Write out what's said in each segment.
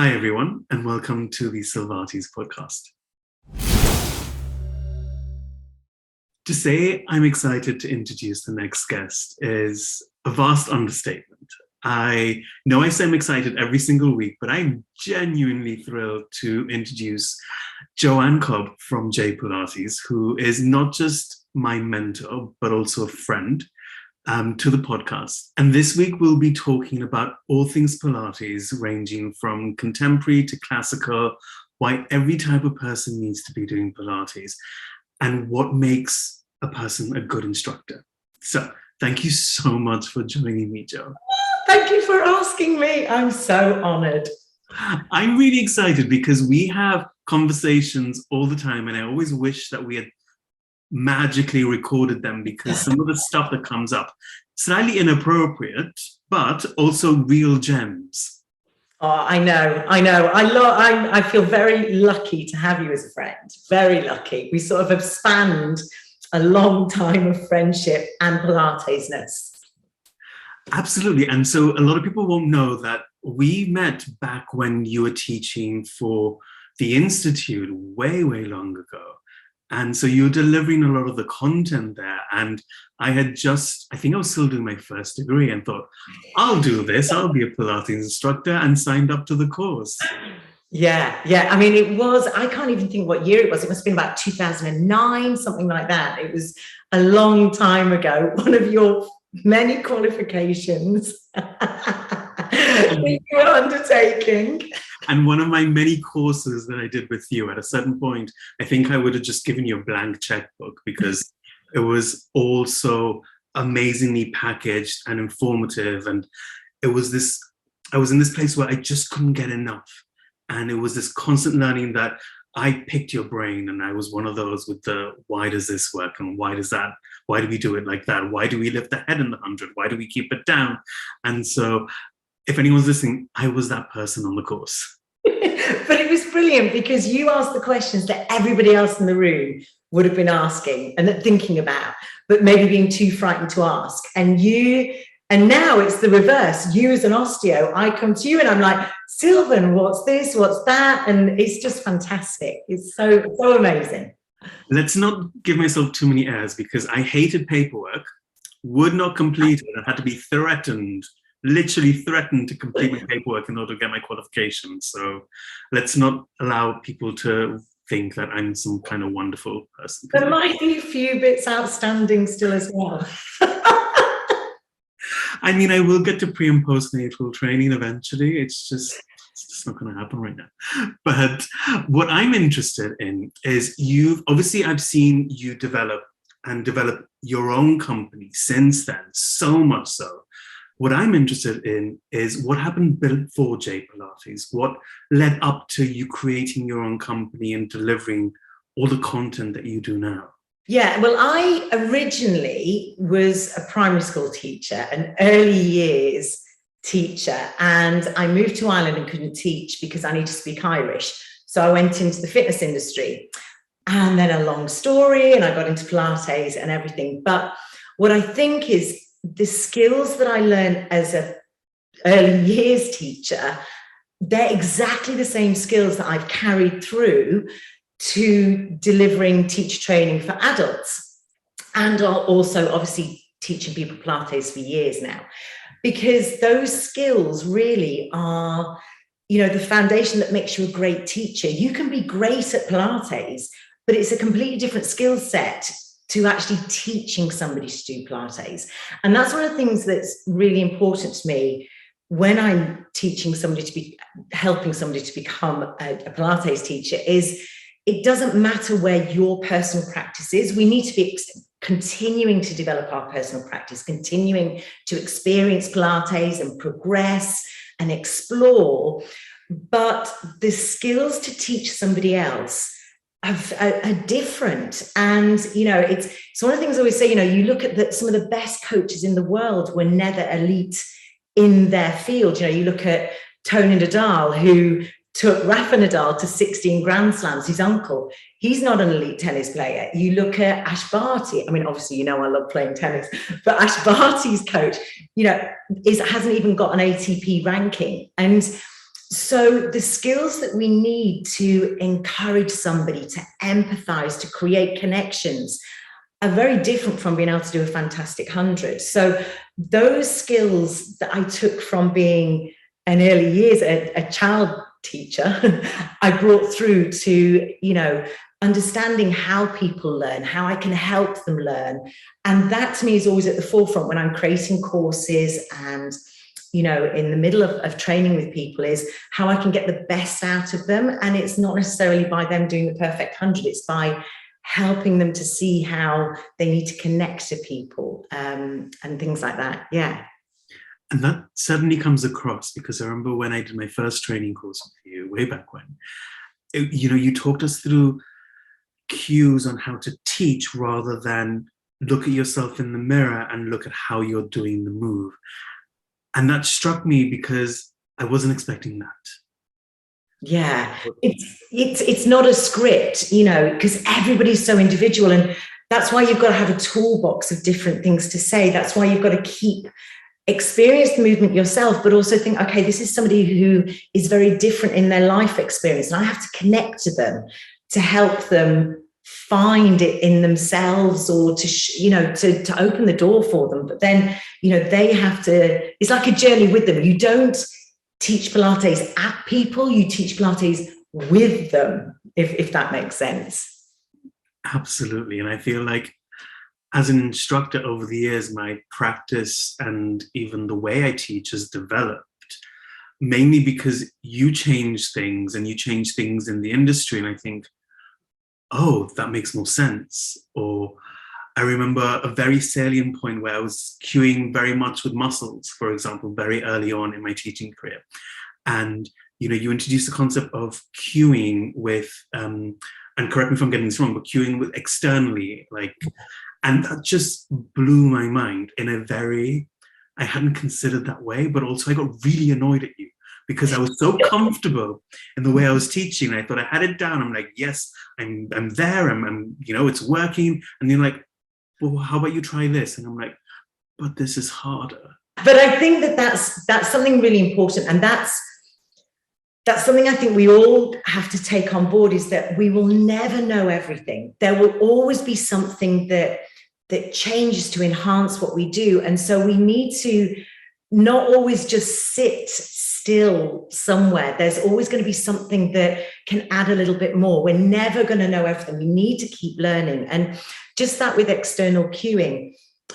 Hi, everyone, and welcome to the Silvates podcast. To say I'm excited to introduce the next guest is a vast understatement. I know I say I'm excited every single week, but I'm genuinely thrilled to introduce Joanne Cobbe from J Pilates, who is not just my mentor, but also a friend. To the podcast. And this week we'll be talking about all things Pilates, ranging from contemporary to classical, why every type of person needs to be doing Pilates, and what makes a person a good instructor. So thank you so much for joining me, Jo. Thank you for asking me. I'm so honored. I'm really excited because we have conversations all the time, and I always wish that we had magically recorded them because some of the stuff that comes up slightly inappropriate, but also real gems. Oh, I know. I feel very lucky to have you as a friend. Very lucky. We sort of have spanned a long time of friendship and Pilatesness. Absolutely. And so a lot of people won't know that we met back when you were teaching for the Institute way long ago. And so you were delivering a lot of the content there. And I think I was still doing my first degree and thought, I'll do this. I'll be a Pilates instructor, and signed up to the course. Yeah. I mean, I can't even think what year it was. It must have been about 2009, something like that. It was a long time ago. One of your many qualifications that you were undertaking. And one of my many courses that I did with you, at a certain point, I think I would have just given you a blank checkbook because it was all so amazingly packaged and informative. And I was in this place where I just couldn't get enough. And it was this constant learning that I picked your brain, and I was one of those with the, why does this work? And why does that? Why do we do it like that? Why do we lift the head in the 100? Why do we keep it down? And so if anyone's listening, I was that person on the course. But it was brilliant because you asked the questions that everybody else in the room would have been asking and thinking about, but maybe being too frightened to ask. And now it's the reverse. You as an osteo, I come to you and I'm like, Sylvan, what's this? What's that? And it's just fantastic. It's so amazing. Let's not give myself too many airs because I hated paperwork, would not complete it, and had to be literally threatened to complete my paperwork in order to get my qualifications. So let's not allow people to think that I'm some kind of wonderful person. There might be a few bits outstanding still as well. I mean, I will get to pre and postnatal training eventually. It's just not going to happen right now. But what I'm interested in is I've seen you develop your own company since then, so much so. What I'm interested in is what happened before J Pilates, what led up to you creating your own company and delivering all the content that you do now. Yeah, well, I originally was a primary school teacher, an early years teacher, and I moved to Ireland and couldn't teach because I need to speak Irish. So I went into the fitness industry, and then a long story, and I got into Pilates and everything. But what I think is the skills that I learned as an early years teacher, they're exactly the same skills that I've carried through to delivering teacher training for adults, and are also obviously teaching people Pilates for years now, because those skills really are, the foundation that makes you a great teacher. You can be great at Pilates, but it's a completely different skill set to actually teaching somebody to do Pilates. And that's one of the things that's really important to me when I'm teaching somebody helping somebody to become a Pilates teacher, is it doesn't matter where your personal practice is. We need to be continuing to develop our personal practice, continuing to experience Pilates and progress and explore. But the skills to teach somebody else are different. And, it's one of the things I always say, you look at some of the best coaches in the world were never elite in their field. You look at Tony Nadal, who took Rafa Nadal to 16 Grand Slams, his uncle. He's not an elite tennis player. You look at Ash Barty. I mean, obviously, I love playing tennis, but Ash Barty's coach, hasn't even got an ATP ranking. And So the skills that we need to encourage somebody to empathize, to create connections, are very different from being able to do a fantastic 100. So those skills that I took from being in early years a child teacher, I brought through to, understanding how people learn, how I can help them learn. And that to me is always at the forefront when I'm creating courses and, in the middle of training with people, is how I can get the best out of them. And it's not necessarily by them doing the perfect 100, it's by helping them to see how they need to connect to people, and things like that. Yeah. And that certainly comes across, because I remember when I did my first training course with you way back when, you talked us through cues on how to teach rather than look at yourself in the mirror and look at how you're doing the move. And that struck me because I wasn't expecting that. Yeah, it's not a script, because everybody's so individual, and that's why you've got to have a toolbox of different things to say. That's why you've got to experience the movement yourself, but also think, okay, this is somebody who is very different in their life experience, and I have to connect to them to help them find it in themselves, or to open the door for them. But then, they have to, it's like a journey with them. You don't teach Pilates at people, you teach Pilates with them, if that makes sense. Absolutely. And I feel like as an instructor over the years, my practice and even the way I teach has developed, mainly because you change things and you change things in the industry. And I think, oh, that makes more sense. Or I remember a very salient point where I was cueing very much with muscles, for example, very early on in my teaching career. And, you introduced the concept of cueing with, and correct me if I'm getting this wrong, but cueing with externally, and that just blew my mind in a very, I hadn't considered that way, but also I got really annoyed at you because I was so comfortable in the way I was teaching. I thought I had it down. I'm like, yes, I'm there. I'm it's working. And you're like, well, how about you try this? And I'm like, but this is harder. But I think that's something really important. And that's something I think we all have to take on board, is that we will never know everything. There will always be something that changes to enhance what we do. And so we need to not always just sit still somewhere. There's always going to be something that can add a little bit more. We're never going to know everything. We need to keep learning. And just that with external cueing,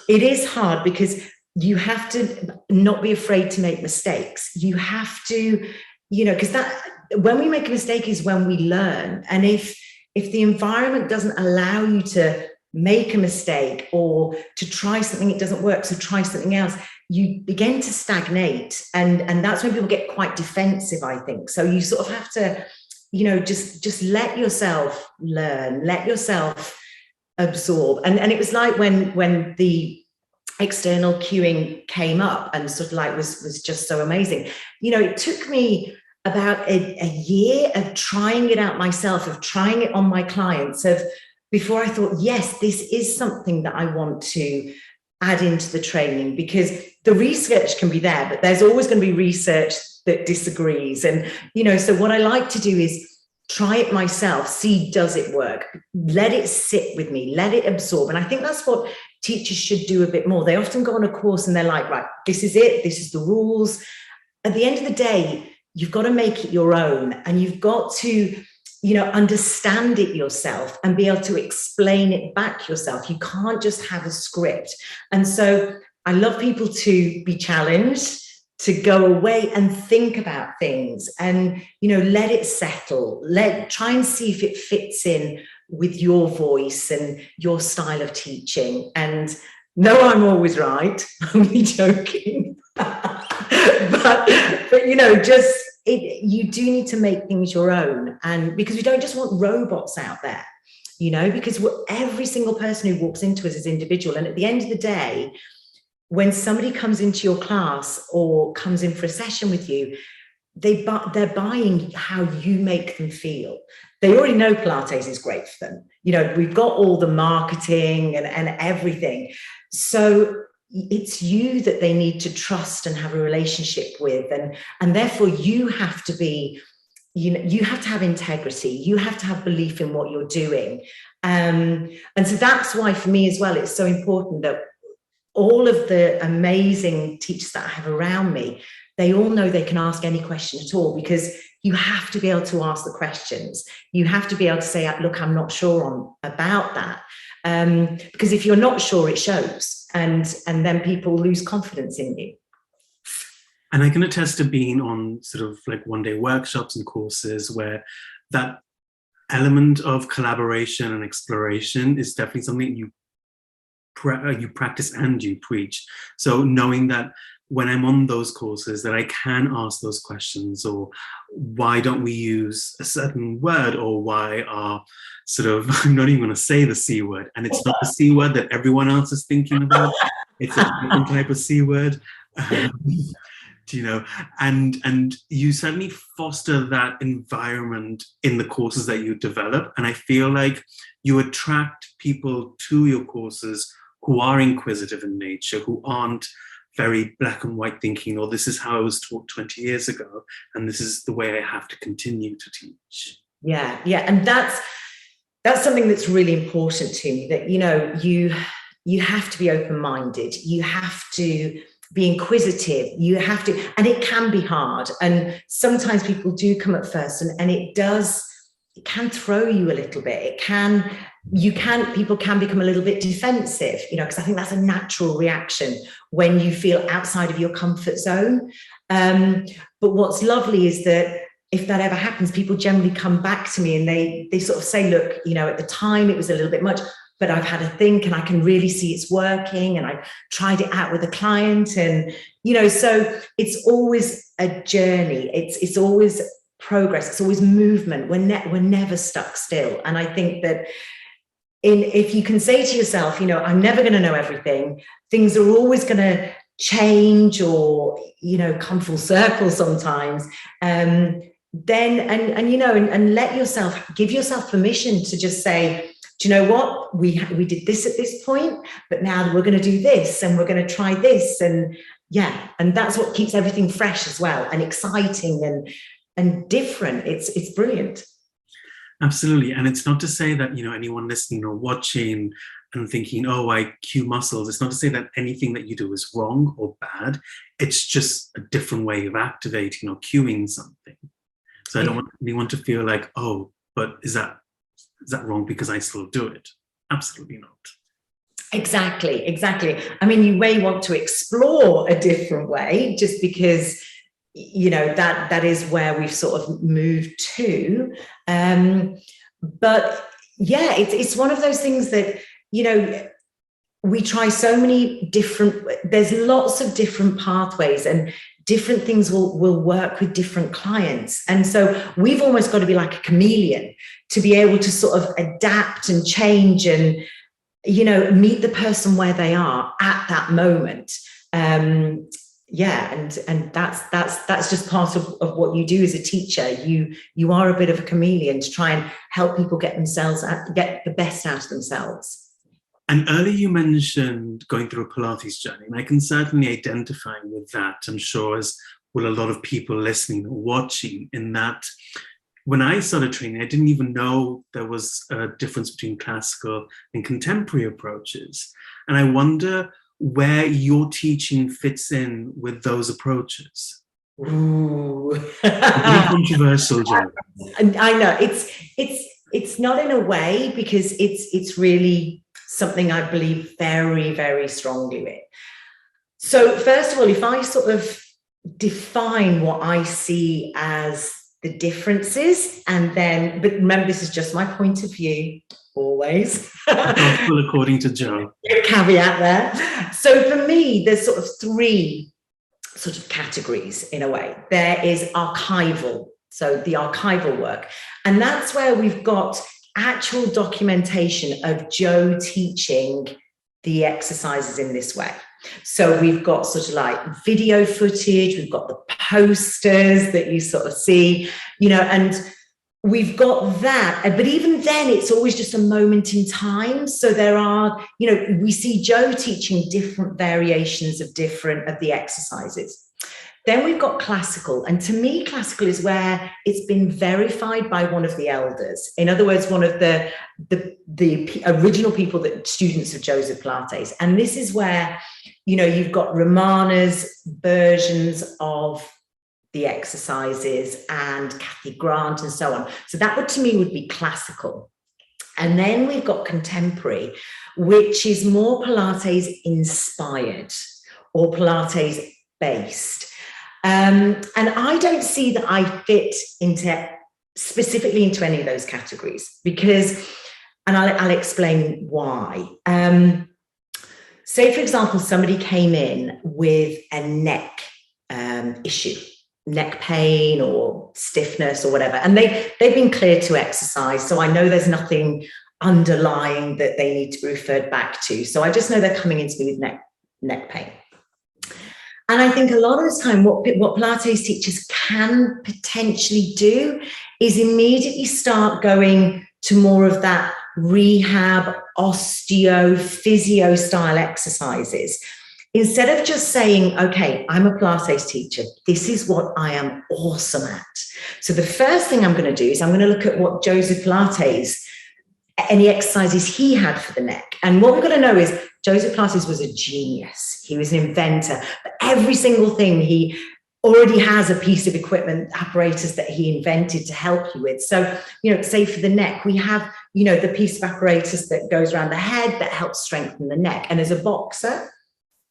it is hard because you have to not be afraid to make mistakes. You have to, because that, when we make a mistake is when we learn. And if the environment doesn't allow you to make a mistake or to try something, it doesn't work, so try something else, you begin to stagnate. And that's when people get quite defensive, I think. So you sort of have to, just let yourself learn, let yourself absorb. And it was like when the external cueing came up and sort of was just so amazing. It took me about a year of trying it out myself, of trying it on my clients, before I thought, yes, this is something that I want to add into the training, because the research can be there, but there's always going to be research that disagrees. And, so what I like to do is try it myself, see, does it work? Let it sit with me, let it absorb. And I think that's what teachers should do a bit more. They often go on a course and they're like, right, this is it, this is the rules. At the end of the day, you've got to make it your own, and you've got to, understand it yourself and be able to explain it back yourself. You can't just have a script. And so I love people to be challenged, to go away and think about things and, let it settle. Try and see if it fits in with your voice and your style of teaching. And no, I'm always right. I'm only joking. but you do need to make things your own, and because we don't just want robots out there, because every single person who walks into us is individual. And at the end of the day, when somebody comes into your class or comes in for a session with you, they're buying how you make them feel. They already know Pilates is great for them. We've got all the marketing and everything. So it's you that they need to trust and have a relationship with, and therefore you have to be, you have to have integrity, you have to have belief in what you're doing. And so that's why for me as well, it's so important that all of the amazing teachers that I have around me, they all know they can ask any question at all, because you have to be able to ask the questions. You have to be able to say, look, I'm not sure about that. Because if you're not sure, it shows, and then people lose confidence in you. And I can attest to being on sort of like one-day workshops and courses where that element of collaboration and exploration is definitely something you practice and you preach. So knowing that when I'm on those courses that I can ask those questions, or why don't we use a certain word, or why are sort of, I'm not even going to say the C word, and it's not the C word that everyone else is thinking about, it's a different type of C word. And you certainly foster that environment in the courses that you develop. And I feel like you attract people to your courses who are inquisitive in nature, who aren't very black and white thinking, or this is how I was taught 20 years ago, and this is the way I have to continue to teach. Yeah. And that's something that's really important to me, that, you have to be open-minded. You have to be inquisitive. You have to, and it can be hard. And sometimes people do come at first, and it can throw you a little bit. People can become a little bit defensive, because I think that's a natural reaction when you feel outside of your comfort zone. But what's lovely is that if that ever happens, people generally come back to me and they sort of say, look, at the time it was a little bit much, but I've had a think and I can really see it's working, and I've tried it out with a client. And, so it's always a journey. It's always progress. It's always movement. We're never stuck still. And I think that if you can say to yourself, I'm never going to know everything, things are always going to change, or, come full circle sometimes, then, and give yourself permission to just say, do you know what? We did this at this point, but now we're going to do this, and we're going to try this. And and that's what keeps everything fresh as well, and exciting and different. It's brilliant. Absolutely. And it's not to say that, anyone listening or watching and thinking, oh, I cue muscles, it's not to say that anything that you do is wrong or bad. It's just a different way of activating or cueing something. So I don't want anyone to feel like, oh, but is that wrong because I still do it? Absolutely not. Exactly. I mean, you may want to explore a different way, just because that is where we've sort of moved to. But yeah, it's one of those things that, we try so many different, there's lots of different pathways, and different things will work with different clients. And so we've almost got to be like a chameleon to be able to sort of adapt and change and, meet the person where they are at that moment. And that's just part of what you do as a teacher. You are a bit of a chameleon to try and help people get the best out of themselves. And earlier you mentioned going through a Pilates journey, and I can certainly identify with that, I'm sure, as will a lot of people listening or watching, in that when I started training, I didn't even know there was a difference between classical and contemporary approaches. And I wonder where your teaching fits in with those approaches. Ooh. Controversial, Joanne. I know it's not in a way, because it's really something I believe very, very strongly with. So first of all, if I sort of define what I see as the differences, and then, but remember, this is just my point of view, always. Gospel according to Joe. Caveat there. So for me, there's sort of three sort of categories in a way. There is archival, so the archival work, and that's where we've got actual documentation of Joe teaching the exercises in this way. So we've got sort of like video footage, we've got the posters that you sort of see, and we've got that, but even then it's always just a moment in time. So there are, we see Joe teaching different variations of the exercises. Then we've got classical, and to me classical is where it's been verified by one of the elders. In other words, one of the original people, that students of Joseph Pilates. And this is where you've got Romana's versions of the exercises and Kathy Grant and so on. So that would, to me, would be classical. And then we've got contemporary, which is more Pilates inspired or Pilates based. And I don't see that I fit specifically into any of those categories, because, and I'll explain why. Say, for example, somebody came in with a neck issue, neck pain or stiffness or whatever, and they've been cleared to exercise. So I know there's nothing underlying that they need to be referred back to. So I just know they're coming into me with neck pain. And I think a lot of the time what Pilates teachers can potentially do is immediately start going to more of that rehab, osteo, physio style exercises. Instead of just saying, okay, I'm a Pilates teacher, this is what I am awesome at. So the first thing I'm going to do is I'm going to look at what Joseph Pilates, any exercises he had for the neck. And what we've got to know is Joseph Pilates was a genius. He was an inventor. But every single thing, he already has a piece of equipment, apparatus that he invented to help you with. So, say for the neck, we have, the piece of apparatus that goes around the head that helps strengthen the neck. And as a boxer,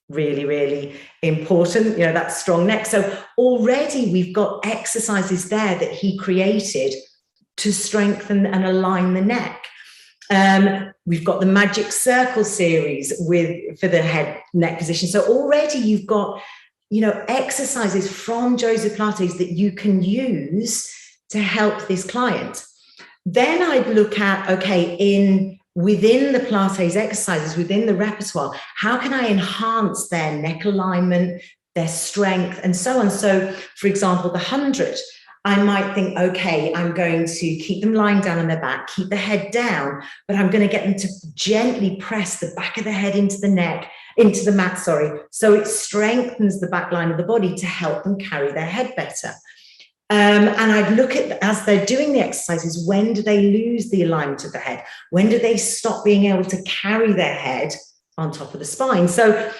really, really important, that strong neck. So already we've got exercises there that he created to strengthen and align the neck. We've got the Magic Circle series for the head neck position. So already you've got, exercises from Joseph Pilates that you can use to help this client. Then I'd look at, okay, within the Pilates exercises, within the repertoire, how can I enhance their neck alignment, their strength, and so on? So, for example, the 100, I might think, okay, I'm going to keep them lying down on their back, keep the head down, but I'm going to get them to gently press the back of the head into the mat, so it strengthens the back line of the body to help them carry their head better. And I'd look at, as they're doing the exercises, when do they lose the alignment of the head? When do they stop being able to carry their head on top of the spine? So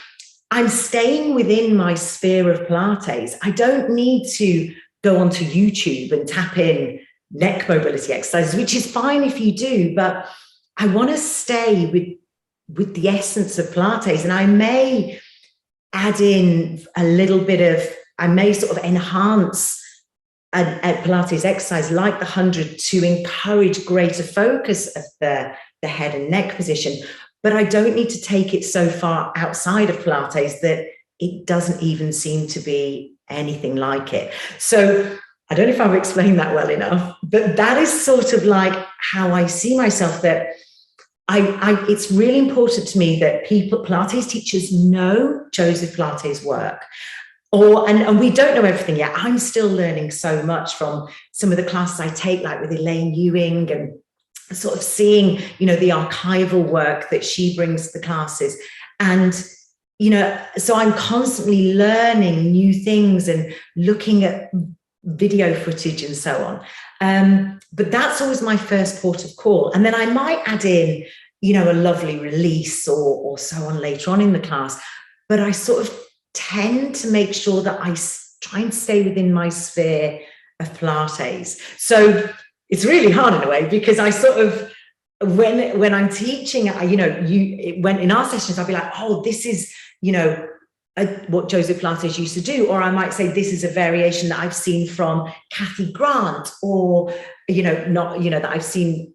I'm staying within my sphere of Pilates. I don't need to go onto YouTube and tap in neck mobility exercises, which is fine if you do, but I want to stay with the essence of Pilates. And I may add in a little bit of, I may sort of enhance a Pilates exercise like the 100 to encourage greater focus of the head and neck position. But I don't need to take it so far outside of Pilates that it doesn't even seem to be anything like it. So I don't know if I've explained that well enough, but that is sort of like how I see myself, that it's really important to me that Pilates teachers know Joseph Pilates' work. And we don't know everything yet. I'm still learning so much from some of the classes I take, like with Elaine Ewing, and sort of seeing, the archival work that she brings to the classes. And, so I'm constantly learning new things and looking at video footage and so on. But that's always my first port of call. And then I might add in, a lovely release or so on later on in the class. But I sort of tend to make sure that I try and stay within my sphere of Pilates. So it's really hard in a way, because I sort of, when I'm teaching, when in our sessions, I'll be like, oh, this is, what Joseph Pilates used to do. Or I might say, this is a variation that I've seen from Kathy Grant, or, that I've seen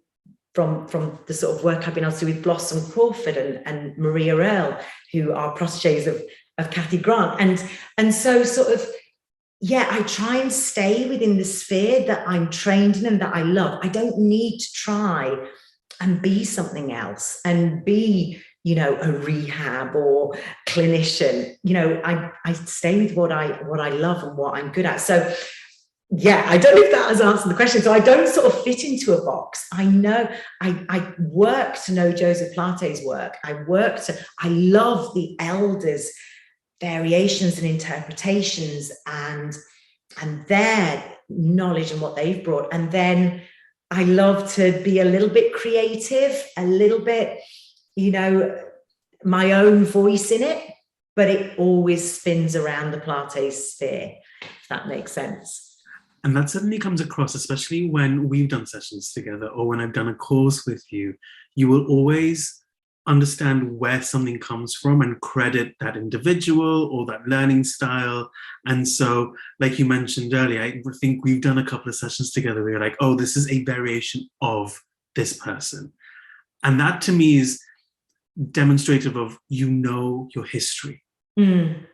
from the sort of work I've been able to do with Blossom Crawford and Maria Earle, who are proteges of Kathy Grant. And so sort of, I try and stay within the sphere that I'm trained in and that I love. I don't need to try and be something else and be, a rehab or clinician. I stay with what I love and what I'm good at. So yeah, I don't know if that has answered the question. So I don't sort of fit into a box. I know I work to know Joseph Pilates' work. I love the elders' variations and interpretations and their knowledge and what they've brought. And then I love to be a little bit creative, a little bit, my own voice in it, but it always spins around the Pilates sphere, if that makes sense. And that certainly comes across, especially when we've done sessions together or when I've done a course with you. You will always understand where something comes from and credit that individual or that learning style. And so, like you mentioned earlier, I think we've done a couple of sessions together where you're like, oh, this is a variation of this person. And that to me is demonstrative of, your history. Mm.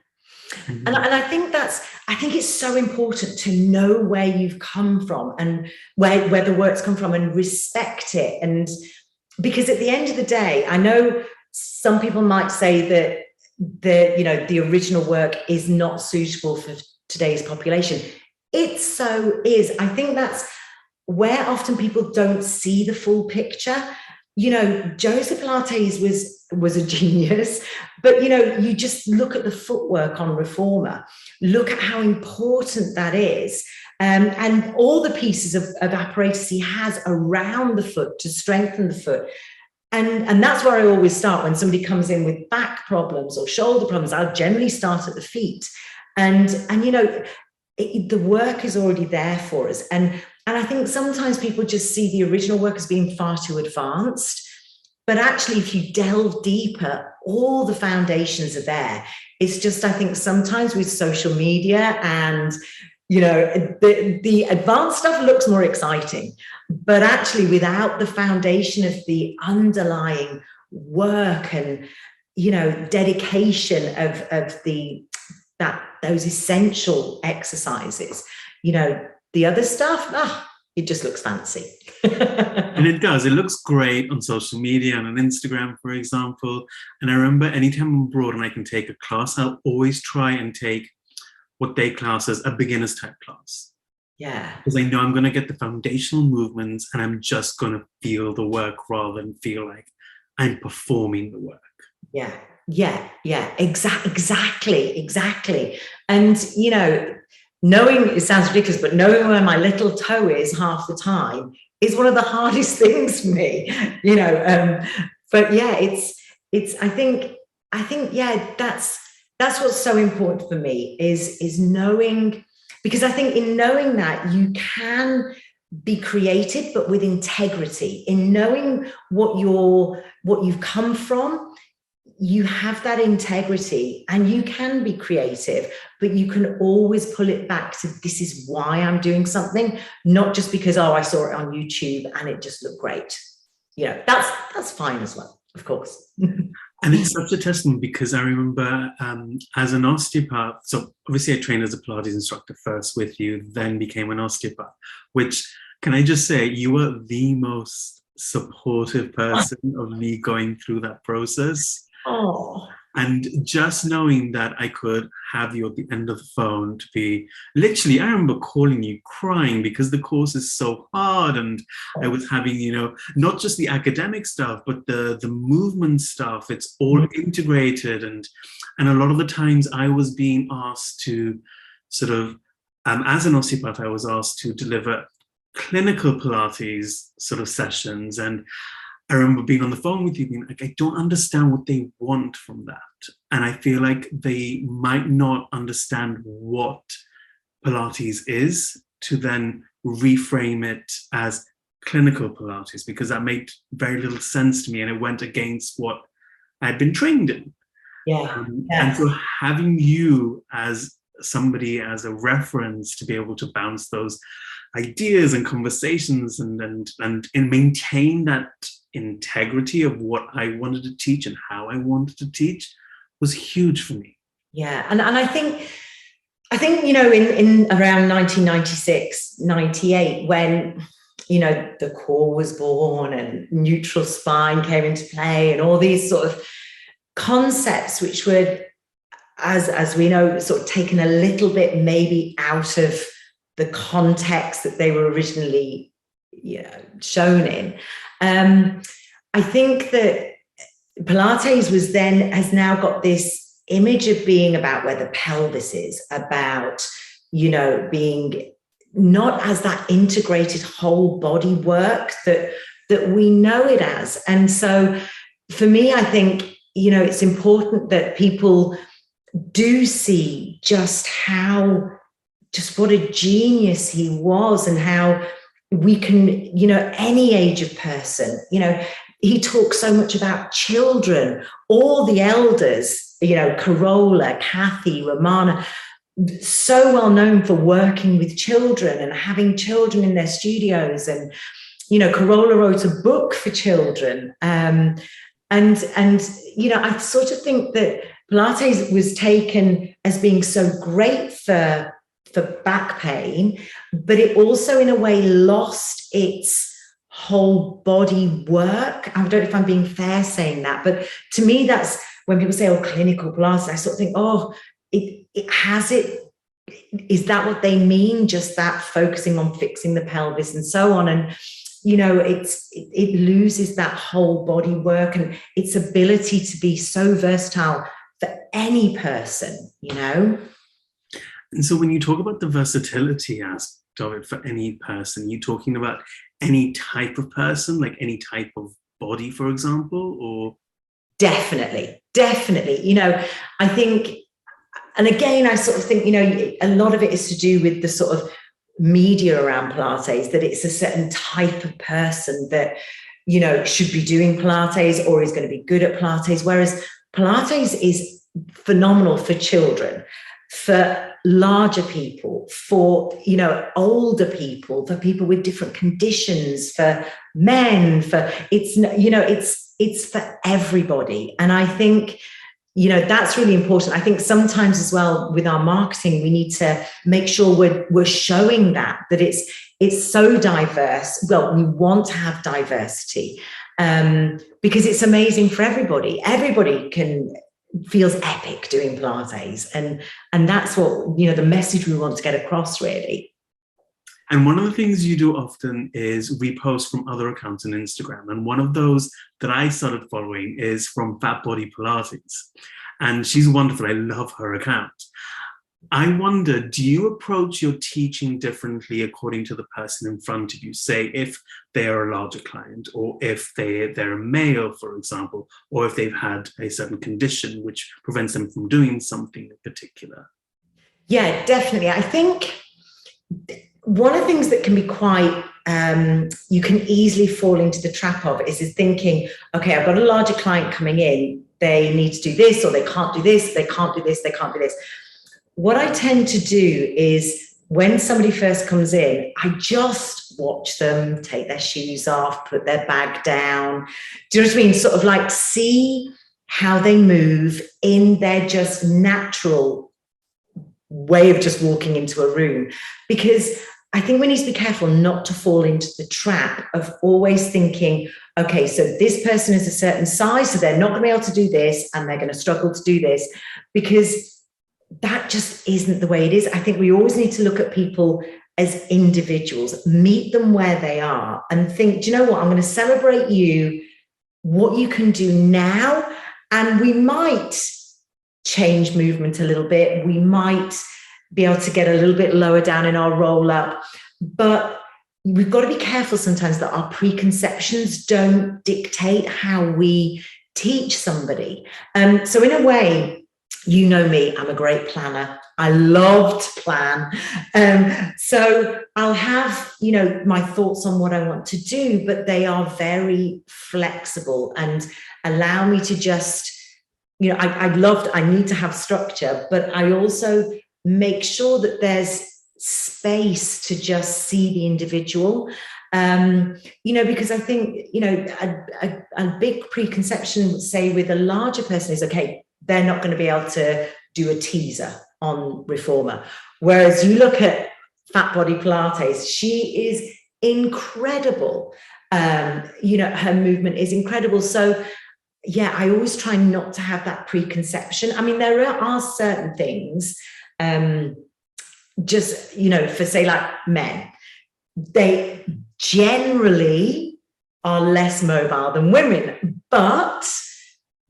And I think it's so important to know where you've come from and where the work's come from and respect it. And because at the end of the day, I know some people might say that the original work is not suitable for today's population. It so is. I think that's where often people don't see the full picture. Joseph Pilates was a genius, but you just look at the footwork on Reformer, look at how important that is, and all the pieces of apparatus he has around the foot to strengthen the foot. And that's where I always start when somebody comes in with back problems or shoulder problems. I'll generally start at the feet, and the work is already there for us. And I think sometimes people just see the original work as being far too advanced. But actually, if you delve deeper, all the foundations are there. It's just, I think sometimes with social media and, the advanced stuff looks more exciting. But actually, without the foundation of the underlying work and, dedication of those essential exercises, the other stuff, it just looks fancy. And it does. It looks great on social media and on Instagram, for example. And I remember anytime I'm abroad and I can take a class, I'll always try and take what they class as a beginner's type class. Yeah. Because I know I'm going to get the foundational movements and I'm just going to feel the work rather than feel like I'm performing the work. Yeah. Exactly. And, knowing, it sounds ridiculous, but knowing where my little toe is half the time is one of the hardest things for me, but yeah, it's, I think, yeah, that's what's so important for me is knowing, because I think in knowing that you can be creative, but with integrity, in knowing what you've come from, you have that integrity and you can be creative, but you can always pull it back to, this is why I'm doing something, not just because, I saw it on YouTube and it just looked great. That's fine as well, of course. And it's such a testament because I remember as an osteopath, so obviously I trained as a Pilates instructor first with you, then became an osteopath, which, can I just say, you were the most supportive person of me going through that process. Oh. And just knowing that I could have you at the end of the phone to be literally, I remember calling you crying because the course is so hard. And I was having, not just the academic stuff, but the movement stuff. It's all integrated. And a lot of the times I was being asked to sort of, as an osteopath, I was asked to deliver clinical Pilates sort of sessions. And I remember being on the phone with you being like, I don't understand what they want from that. And I feel like they might not understand what Pilates is to then reframe it as clinical Pilates, because that made very little sense to me and it went against what I'd been trained in. And so having you as somebody, as a reference to be able to bounce those ideas and conversations and maintain that integrity of what I wanted to teach and how I wanted to teach was huge for me. Yeah. And I think, in around 1996, 98, when, the core was born and neutral spine came into play and all these sort of concepts, which were, as we know, sort of taken a little bit maybe out of the context that they were originally shown in. I think that Pilates has now got this image of being about where the pelvis is, about, being not as that integrated whole body work that we know it as. And so for me, I think, it's important that people do see just what a genius he was, and how we can, any age of person, he talks so much about children, all the elders, Carola, Kathy, Romana, so well known for working with children and having children in their studios. And, Carola wrote a book for children. And I sort of think that Pilates was taken as being so great for back pain, but it also in a way lost its whole body work. I don't know if I'm being fair saying that, but to me, that's when people say, clinical Pilates, I sort of think, is that what they mean? Just that focusing on fixing the pelvis and so on. And, it loses that whole body work and its ability to be so versatile for any person, And so when you talk about the versatility aspect of it for any person, you're talking about any type of person, like any type of body, for example, or? Definitely. I think, and again, I sort of think, a lot of it is to do with the sort of media around Pilates, that it's a certain type of person that, should be doing Pilates or is going to be good at Pilates. Whereas Pilates is phenomenal for children, for larger people, for, older people, for people with different conditions, for men, it's for everybody. And I think, that's really important. I think sometimes as well with our marketing, we need to make sure we're showing that it's so diverse. Well, we want to have diversity because it's amazing for everybody. Everybody feels epic doing Pilates. And that's what, the message we want to get across, really. And one of the things you do often is repost from other accounts on Instagram. And one of those that I started following is from Fat Body Pilates. And she's wonderful. I love her account. I wonder, do you approach your teaching differently according to the person in front of you? Say, if they are a larger client, or if they're a male, for example, or if they've had a certain condition which prevents them from doing something in particular? Yeah, definitely. I think one of the things that can be quite, you can easily fall into the trap of is thinking, okay, I've got a larger client coming in, they need to do this, or they can't do this, they can't do this, they can't do this. What I tend to do is when somebody first comes in, I just watch them take their shoes off, put their bag down. Do you know what I mean? Sort of like see how they move in their just natural way of just walking into a room. Because I think we need to be careful not to fall into the trap of always thinking, okay, so this person is a certain size, so they're not going to be able to do this and they're going to struggle to do this, because that just isn't the way it is. I think we always need to look at people as individuals, meet them where they are and think, do you know what? I'm going to celebrate you, what you can do now. And we might change movement a little bit. We might be able to get a little bit lower down in our roll up, but we've got to be careful sometimes that our preconceptions don't dictate how we teach somebody. So in a way, you know me, I'm a great planner. I love to plan. So I'll have, my thoughts on what I want to do, but they are very flexible and allow me to just, I need to have structure, but I also make sure that there's space to just see the individual. Because I think, a big preconception, say with a larger person is, okay, they're not going to be able to do a teaser on reformer. Whereas you look at Fat Body Pilates, she is incredible. Her movement is incredible. So yeah, I always try not to have that preconception. I mean, there are certain things just, for say like men, they generally are less mobile than women, but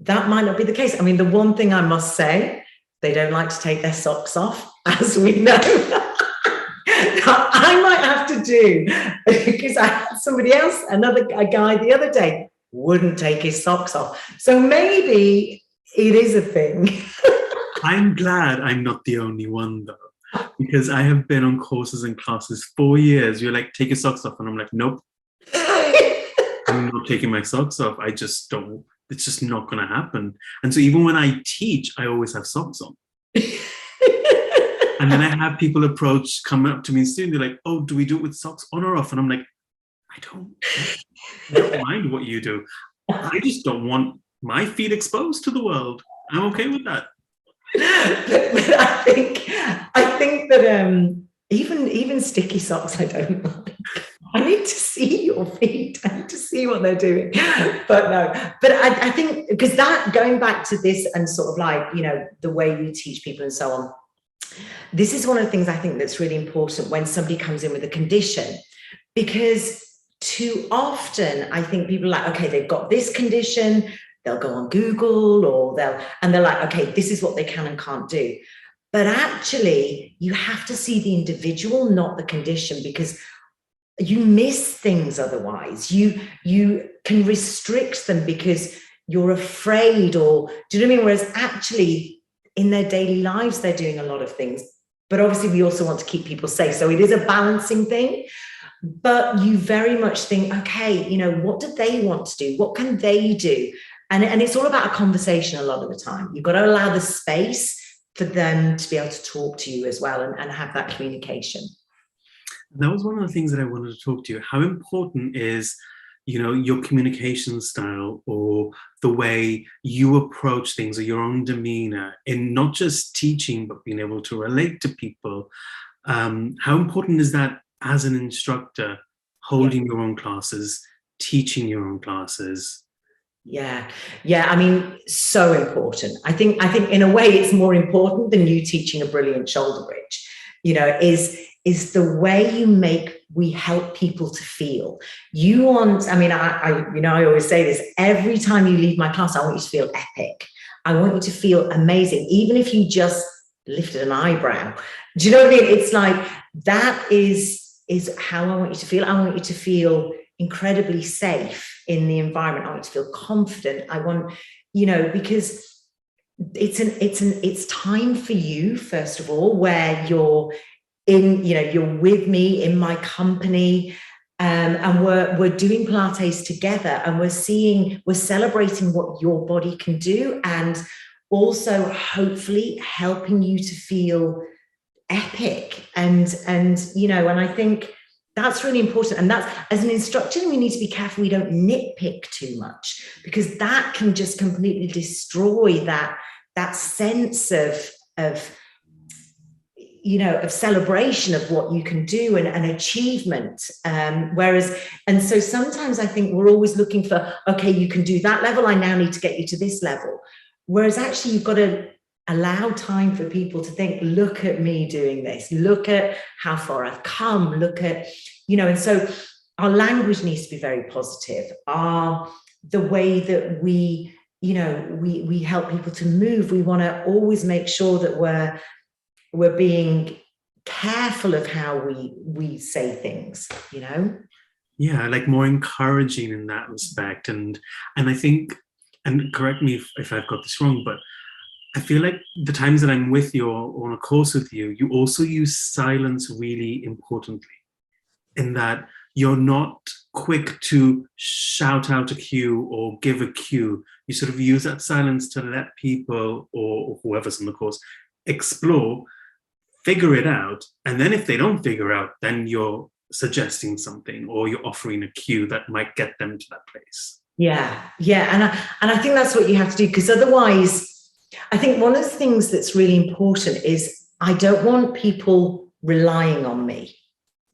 that might not be the case. I mean, the one thing I must say, they don't like to take their socks off, as we know. I might have to do, because I had somebody else, a guy the other day, wouldn't take his socks off. So maybe it is a thing. I'm glad I'm not the only one, though, because I have been on courses and classes for years. You're like, take your socks off. And I'm like, nope, I'm not taking my socks off. I just don't. It's just not going to happen. And so even when I teach, I always have socks on. And then I have people come up to me and they're like, oh, do we do it with socks on or off? And I'm like, I don't mind what you do. I just don't want my feet exposed to the world. I'm okay with that. But I think that even sticky socks, I don't like. I need to see your feet. I need to see what they're doing. But no, but I think, because that, going back to this and sort of like, the way you teach people and so on, this is one of the things I think that's really important when somebody comes in with a condition, because too often I think people are like, okay, they've got this condition, they'll go on Google or they're like, okay, this is what they can and can't do. But actually, you have to see the individual, not the condition, because you miss things otherwise. You can restrict them because you're afraid, or do you know what I mean? Whereas actually, in their daily lives, they're doing a lot of things. But obviously, we also want to keep people safe. So it is a balancing thing. But you very much think, okay, what do they want to do? What can they do? And it's all about a conversation a lot of the time. You've got to allow the space for them to be able to talk to you as well and have that communication. That was one of the things that I wanted to talk to you. How important is, your communication style, or the way you approach things, or your own demeanor in not just teaching, but being able to relate to people? How important is that as an instructor, holding your own classes, teaching your own classes? Yeah. I mean, so important. I think in a way it's more important than you teaching a brilliant shoulder bridge, is the way we help people to feel. I always say this, every time you leave my class, I want you to feel epic. I want you to feel amazing, even if you just lifted an eyebrow. Do you know what I mean? It's like, that is how I want you to feel. I want you to feel incredibly safe in the environment. I want you to feel confident. I want, because it's time for you, first of all, where you're with me in my company, and we're doing Pilates together, and we're celebrating what your body can do, and also hopefully helping you to feel epic. And I think that's really important. And that's, as an instructor, we need to be careful we don't nitpick too much, because that can just completely destroy that sense of celebration of what you can do and achievement. So sometimes I think we're always looking for, okay, you can do that level, I now need to get you to this level. Whereas actually you've got to allow time for people to think, look at me doing this, look at how far I've come, look at, and so our language needs to be very positive. The way that we help people to move, we want to always make sure that we're being careful of how we say things, Yeah, like more encouraging in that respect. And I think, and correct me if I've got this wrong, but I feel like the times that I'm with you or on a course with you, you also use silence really importantly, in that you're not quick to shout out a cue or give a cue. You sort of use that silence to let people or whoever's in the course explore, figure it out. And then if they don't figure out, then you're suggesting something or you're offering a cue that might get them to that place. Yeah. And I think that's what you have to do, because otherwise, I think one of the things that's really important is I don't want people relying on me,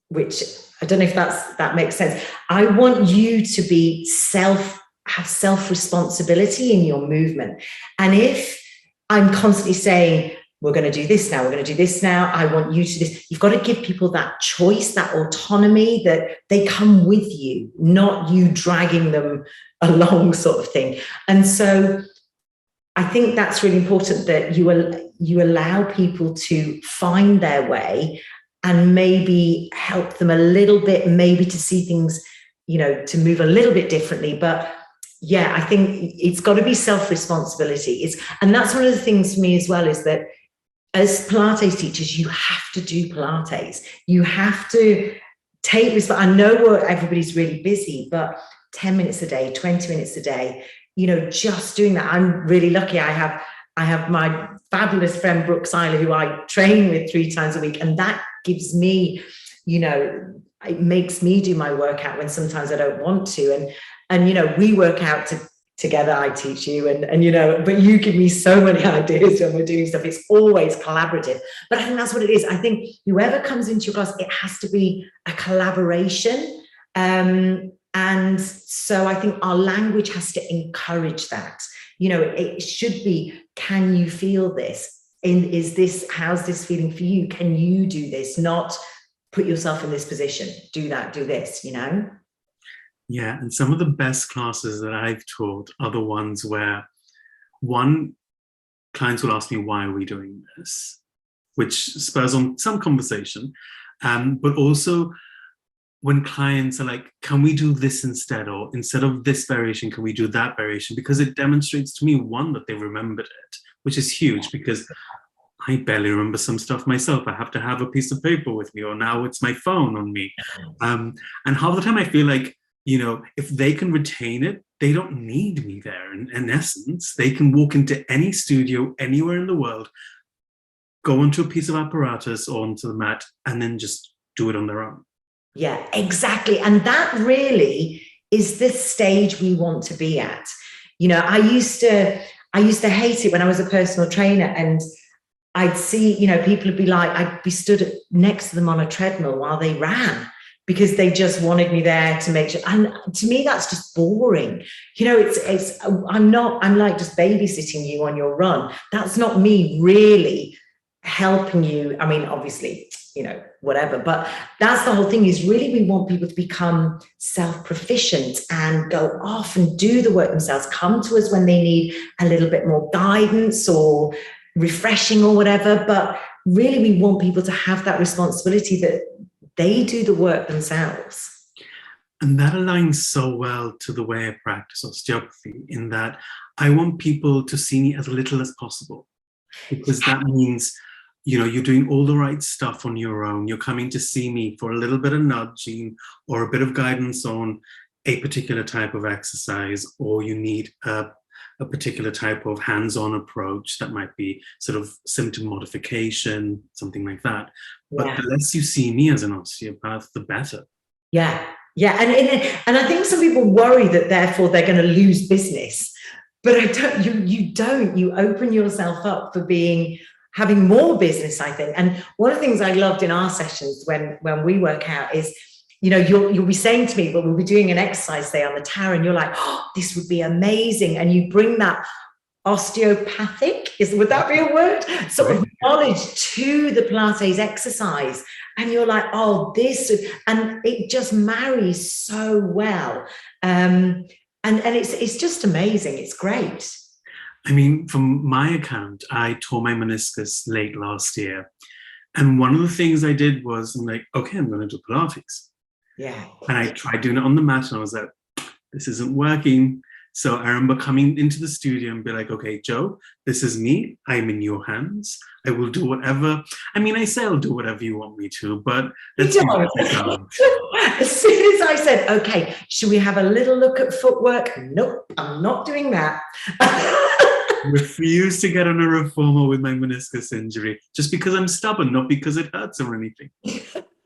which I don't know if that makes sense. I want you to be have self-responsibility in your movement. And if I'm constantly saying, we're going to do this now, we're going to do this now, I want you to do this. You've got to give people that choice, that autonomy, that they come with you, not you dragging them along, sort of thing. And so I think that's really important, that you allow people to find their way and maybe help them a little bit, maybe to see things, you know, to move a little bit differently. But yeah, I think it's got to be self-responsibility. And that's one of the things for me as well, is that as Pilates teachers, you have to do Pilates. You have to take this. I know everybody's really busy, but 10 minutes a day, 20 minutes a day, you know, just doing that. I'm really lucky. I have my fabulous friend Brooke Seiler, who I train with 3 times a week, and that gives me, you know, it makes me do my workout when sometimes I don't want to. And you know, we work out together. I teach you, and you know, but you give me so many ideas when we're doing stuff. It's always collaborative. But I think that's what it is. I think whoever comes into your class, it has to be a collaboration. And so I think our language has to encourage that. You know, it should be, can you feel this? How's this feeling for you? Can you do this? Not put yourself in this position, do that, do this, you know? Yeah, and some of the best classes that I've taught are the ones where, one, clients will ask me, why are we doing this? Which spurs on some conversation. But also when clients are like, can we do this instead? Or instead of this variation, can we do that variation? Because it demonstrates to me, one, that they remembered it, which is huge, because I barely remember some stuff myself. I have to have a piece of paper with me, or now it's my phone on me. And half the time I feel like, you know, if they can retain it, they don't need me there. In essence, they can walk into any studio anywhere in the world, go onto a piece of apparatus or onto the mat, and then just do it on their own. Yeah, exactly. And that really is the stage we want to be at. You know, I used to hate it when I was a personal trainer, and I'd see, you know, people would be like, I'd be stood next to them on a treadmill while they ran, because they just wanted me there to make sure. And to me, that's just boring. You know, I'm like just babysitting you on your run. That's not me really helping you. I mean, obviously, you know, whatever, but that's the whole thing, is really we want people to become self-proficient and go off and do the work themselves, come to us when they need a little bit more guidance or refreshing or whatever. But really we want people to have that responsibility, that they do the work themselves. And that aligns so well to the way I practice osteopathy, in that I want people to see me as little as possible, because that means, you know, you're doing all the right stuff on your own. You're coming to see me for a little bit of nudging or a bit of guidance on a particular type of exercise, or you need a particular type of hands-on approach that might be sort of symptom modification, something like that. But Yeah. the less you see me as an osteopath, the better. Yeah. Yeah. And I think some people worry that therefore they're going to lose business, but I don't, you don't, you open yourself up for having more business, I think. And one of the things I loved in our sessions when we work out is, you know, you'll be saying to me, but we'll be doing an exercise, say, on the tower, and you're like, oh, this would be amazing. And you bring that osteopathic, would that be a word? Sort of knowledge to the Pilates exercise. And you're like, oh, and it just marries so well. And it's just amazing. It's great. I mean, from my account, I tore my meniscus late last year. And one of the things I did was, I'm like, okay, I'm going to do Pilates. Yeah. And I tried doing it on the mat, and I was like, this isn't working. So I remember coming into the studio and be like, okay, Joe, this is me. I'm in your hands. I will do whatever. I mean, I say I'll do whatever you want me to, but let's see what I can. As soon as I said, okay, should we have a little look at footwork? Nope, I'm not doing that. Refuse to get on a reformer with my meniscus injury, just because I'm stubborn, not because it hurts or anything.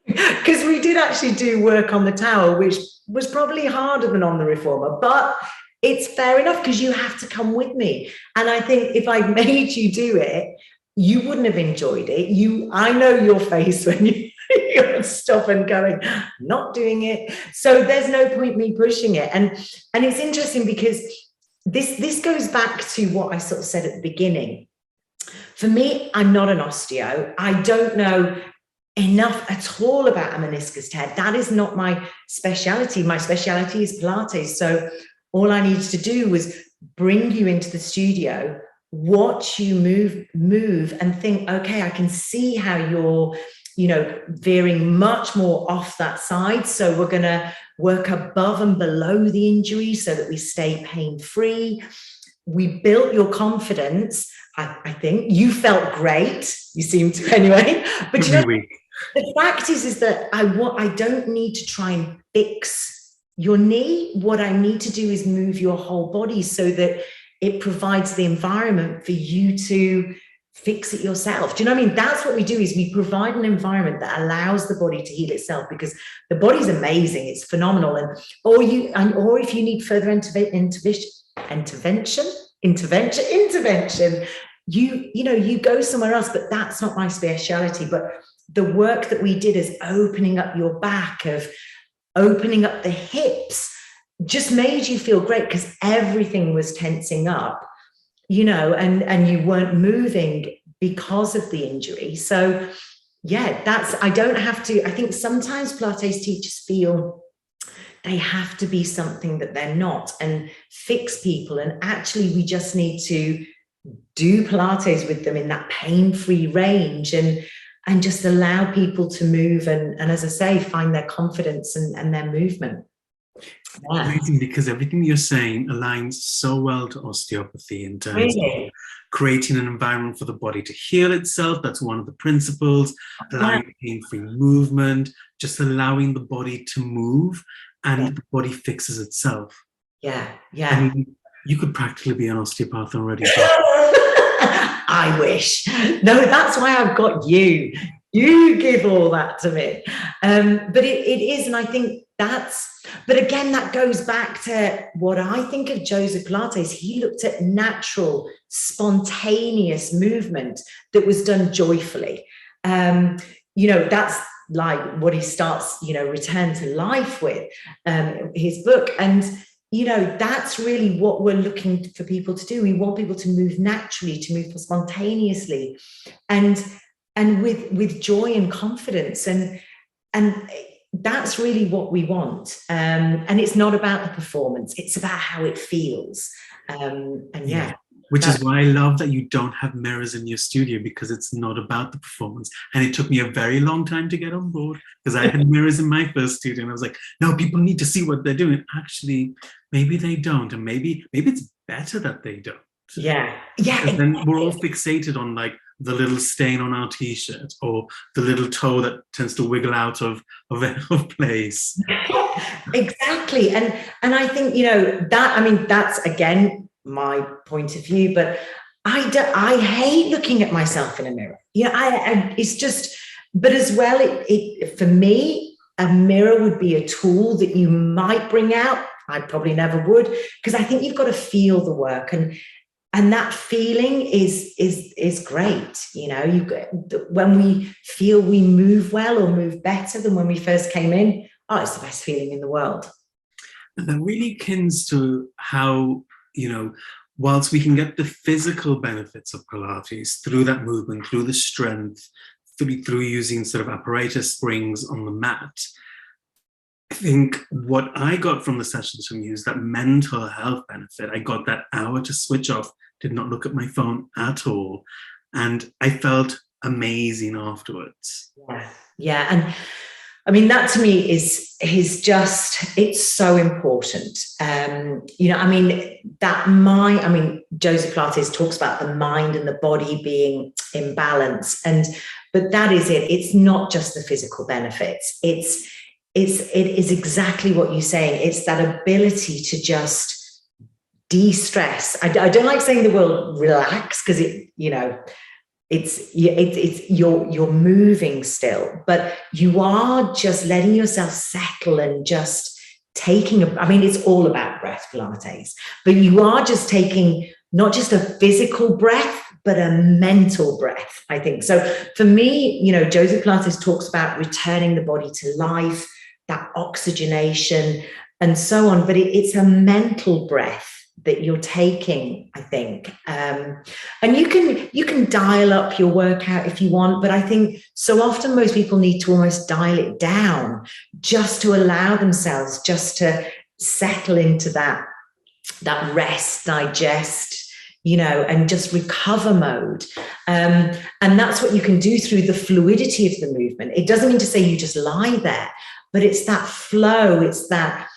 Because we did actually do work on the tower, which was probably harder than on the reformer, but it's fair enough, because you have to come with me. And I think if I made you do it, you wouldn't have enjoyed it. I know your face when you're stop and going, not doing it. So there's no point me pushing it. And it's interesting, because this goes back to what I sort of said at the beginning. For me, I'm not an osteo. I don't know enough at all about a meniscus tear. That is not my speciality. My speciality is Pilates. So all I needed to do was bring you into the studio, watch you move and think, okay, I can see how you're, veering much more off that side. So we're going to work above and below the injury so that we stay pain-free. We built your confidence. I think you felt great. You seem to anyway. But the fact is that I don't need to try and fix your knee. What I need to do is move your whole body so that it provides the environment for you to fix it yourself. Do you know what I mean? That's what we do, is we provide an environment that allows the body to heal itself, because the body's amazing. It's phenomenal. Or if you need further intervention, you go somewhere else. But that's not my speciality. But the work that we did is opening up your back, of opening up the hips, just made you feel great, because everything was tensing up, and you weren't moving because of the injury. So yeah, I don't have to. I think sometimes Pilates teachers feel they have to be something that they're not and fix people. And actually, we just need to do Pilates with them in that pain-free range and just allow people to move and as I say, find their confidence and their movement. Yeah. Amazing, because everything you're saying aligns so well to osteopathy in terms of creating an environment for the body to heal itself. That's one of the principles. Allowing pain-free movement, just allowing the body to move, and the body fixes itself. Yeah. I mean, you could practically be an osteopath already. I wish. No, that's why I've got you. You give all that to me. But it is, and I think but again, that goes back to what I think of Joseph Pilates. He looked at natural, spontaneous movement that was done joyfully. That's like what he starts, Return to Life with, his book. And that's really what we're looking for people to do. We want people to move naturally, to move spontaneously, and with joy and confidence, and that's really what we want. And it's not about the performance; it's about how it feels. Which is why I love that you don't have mirrors in your studio, because it's not about the performance. And it took me a very long time to get on board, because I had mirrors in my first studio and I was like, no, people need to see what they're doing. Actually, maybe they don't. And maybe it's better that they don't. Yeah. And then we're all fixated on like the little stain on our t-shirt or the little toe that tends to wiggle out of place. Exactly. And I think, that's again my point of view, but I hate looking at myself in a mirror. It's just, but as well, it for me, a mirror would be a tool that you might bring out. I probably never would, because I think you've got to feel the work, and that feeling is great. When we feel we move well or move better than when we first came in, it's the best feeling in the world. And that really kins to how, whilst we can get the physical benefits of Pilates through that movement, through the strength, through using sort of apparatus springs on the mat, I think what I got from the sessions from you is that mental health benefit. I got that hour to switch off, did not look at my phone at all. And I felt amazing afterwards. Yeah. And I mean, that to me is just, it's so important. Joseph Pilates talks about the mind and the body being in balance. But that is it. It's not just the physical benefits. It is exactly what you're saying. It's that ability to just de-stress. I don't like saying the word relax, because you're moving still, but you are just letting yourself settle and just taking it's all about breath, Pilates, but you are just taking not just a physical breath, but a mental breath, I think. So for me, Joseph Pilates talks about returning the body to life, that oxygenation and so on, but it's a mental breath that you're taking, I think. And you can dial up your workout if you want, but I think so often most people need to almost dial it down just to allow themselves just to settle into that rest, digest, and just recover mode. And that's what you can do through the fluidity of the movement. It doesn't mean to say you just lie there, but it's that flow. It's that,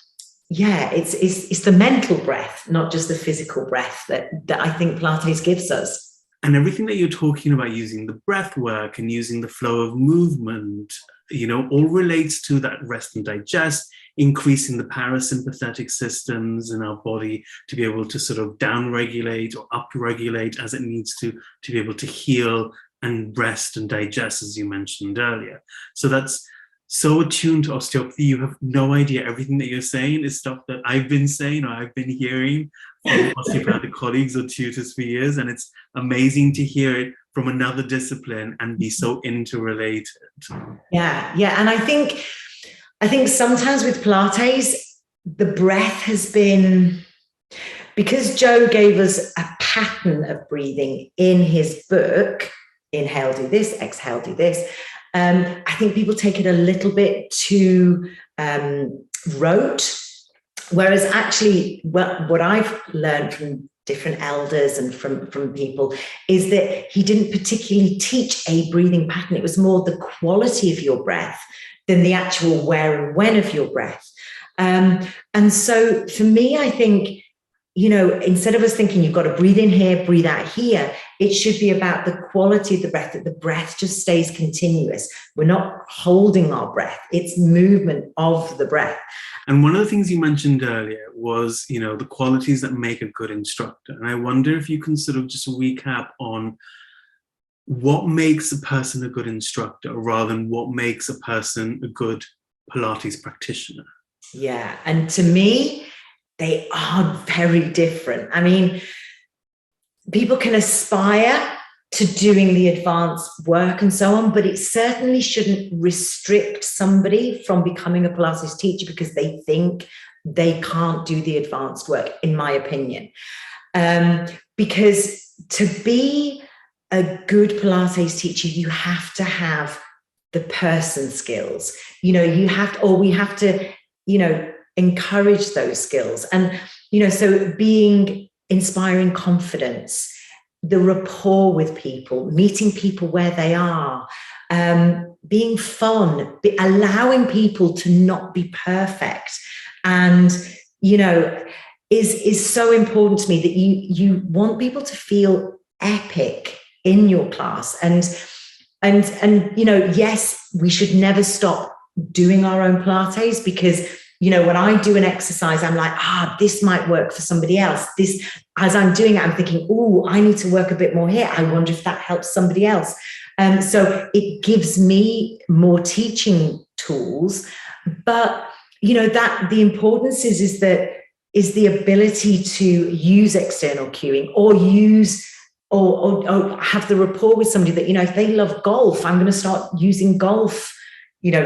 it's the mental breath, not just the physical breath that I think Pilates gives us. And everything that you're talking about, using the breath work and using the flow of movement, all relates to that rest and digest, increasing the parasympathetic systems in our body to be able to sort of down-regulate or up-regulate as it needs to be able to heal and rest and digest, as you mentioned earlier. So that's so attuned to osteopathy. You have no idea. Everything that you're saying is stuff that I've been saying or I've been hearing from osteopathic colleagues or tutors for years, and it's amazing to hear it from another discipline and be so interrelated. Yeah, and I think sometimes with Pilates, the breath has been, because Joe gave us a pattern of breathing in his book, inhale, do this, exhale, do this. I think people take it a little bit too rote, whereas actually what I've learned from different elders and from people is that he didn't particularly teach a breathing pattern. It was more the quality of your breath than the actual where and when of your breath. And so for me, I think, instead of us thinking you've got to breathe in here, breathe out here, it should be about the quality of the breath, that the breath just stays continuous. We're not holding our breath. It's movement of the breath. And one of the things you mentioned earlier was, the qualities that make a good instructor. And I wonder if you can sort of just recap on what makes a person a good instructor rather than what makes a person a good Pilates practitioner. Yeah. And to me, they are very different. I mean, people can aspire to doing the advanced work and so on, but it certainly shouldn't restrict somebody from becoming a Pilates teacher because they think they can't do the advanced work, in my opinion. Because to be a good Pilates teacher, you have to have the person skills. We have to, encourage those skills. And, so inspiring confidence, the rapport with people, meeting people where they are, being fun, allowing people to not be perfect. And, is so important to me that you want people to feel epic in your class. And yes, we should never stop doing our own Pilates because, when I do an exercise, I'm like, this might work for somebody else. As I'm doing it, I'm thinking, I need to work a bit more here. I wonder if that helps somebody else. So it gives me more teaching tools. But, that the importance is the ability to use external cueing or or have the rapport with somebody that, if they love golf, I'm going to start using golf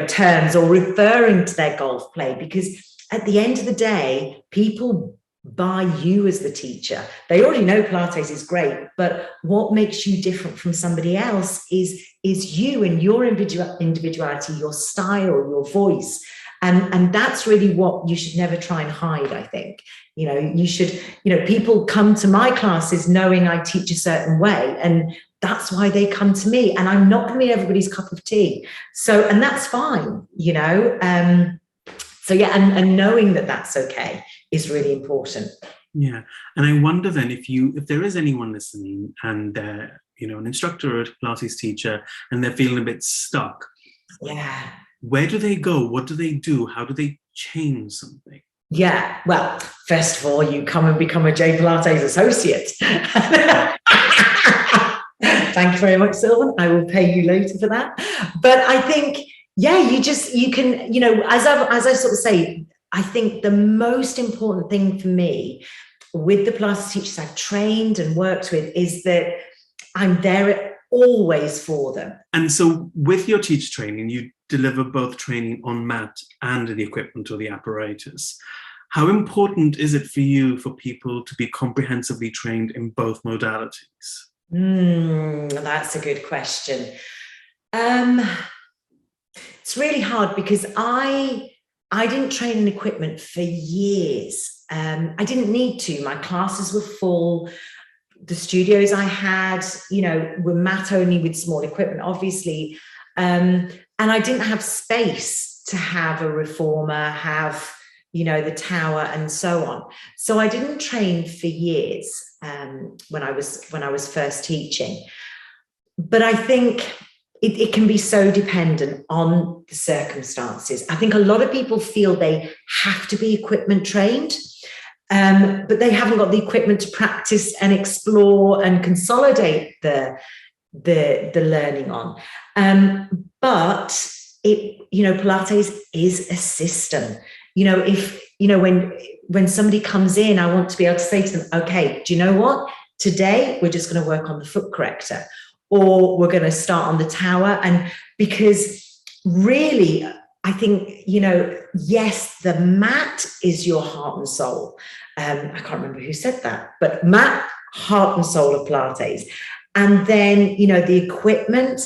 terms or referring to their golf play, because at the end of the day, people buy you as the teacher. They already know Pilates is great, but what makes you different from somebody else is you and your individuality, your style, your voice. And that's really what you should never try and hide, I think. You should, people come to my classes knowing I teach a certain way, and that's why they come to me. And I'm not going to be everybody's cup of tea. So, and that's fine, So yeah, and knowing that that's okay is really important. Yeah. And I wonder then if there is anyone listening and they're, an instructor or a Pilates teacher and they're feeling a bit stuck. Yeah. Where do they go? What do they do? How do they change something? Yeah. Well, first of all, you come and become a J Pilates associate. Thank you very much, Sylvan. I will pay you later for that. But I think, you can, as I sort of say, I think the most important thing for me with the Pilates teachers I've trained and worked with is that I'm there always for them. And so with your teacher training, you deliver both training on mat and the equipment or the apparatus. How important is it for you for people to be comprehensively trained in both modalities? That's a good question. It's really hard because I didn't train in equipment for years. I didn't need to. My classes were full. The studios I had, were mat only with small equipment, obviously. And I didn't have space to have a reformer, have, the tower and so on. So I didn't train for years when I was first teaching. But I think it can be so dependent on the circumstances. I think a lot of people feel they have to be equipment trained, but they haven't got the equipment to practice and explore and consolidate the learning on. But Pilates is a system. When somebody comes in, I want to be able to say to them, okay, do you know what? Today, we're just going to work on the foot corrector, or we're going to start on the tower. And because really, I think, yes, the mat is your heart and soul. I can't remember who said that, but mat, heart and soul of Pilates. And then, the equipment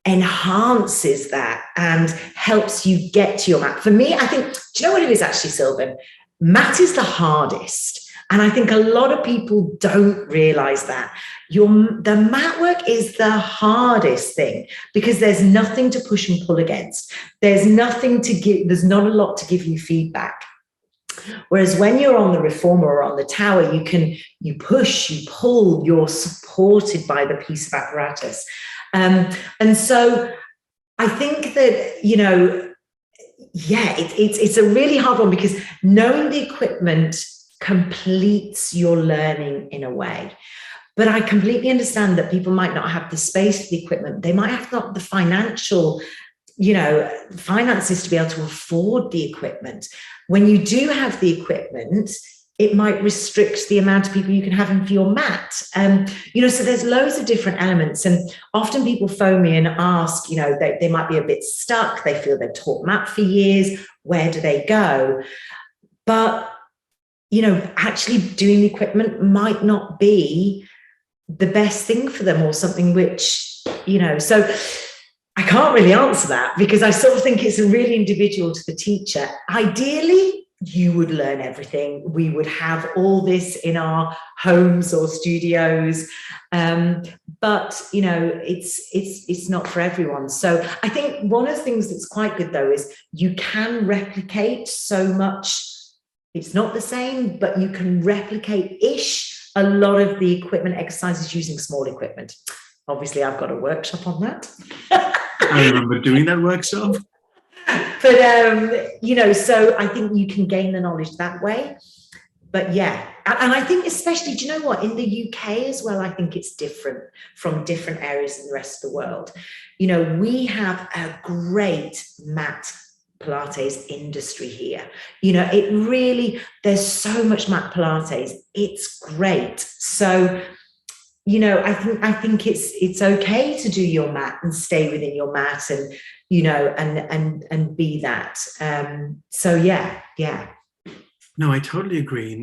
enhances that and helps you get to your mat. For me, I think, do you know what it is actually, Sylvan? Mat is the hardest. And I think a lot of people don't realize that. The mat work is the hardest thing because there's nothing to push and pull against. There's nothing to give, there's not a lot to give you feedback. Whereas when you're on the reformer or on the tower, you push, you pull, you're supported by the piece of apparatus. And so I think that, it's a really hard one because knowing the equipment completes your learning in a way. But I completely understand that people might not have the space for the equipment. They might have not the financial, finances to be able to afford the equipment. When you do have the equipment, it might restrict the amount of people you can have in for your mat. So there's loads of different elements. And often people phone me and ask, they might be a bit stuck. They feel they've taught mat for years. Where do they go? But, actually doing the equipment might not be the best thing for them or something which, so I can't really answer that because I sort of think it's really individual to the teacher. Ideally, you would learn everything. We would have all this in our homes or studios. But, it's not for everyone. So I think one of the things that's quite good, though, is you can replicate so much. It's not the same, but you can replicate-ish a lot of the equipment exercises using small equipment. Obviously, I've got a workshop on that. I remember doing that workshop. But, so I think you can gain the knowledge that way. But yeah, and I think especially, do you know what, in the UK as well, I think it's different from different areas in the rest of the world. We have a great mat Pilates industry here. It really, there's so much mat Pilates. It's great. So, I think it's okay to do your mat and stay within your mat and, and be that. So yeah. No, I totally agree.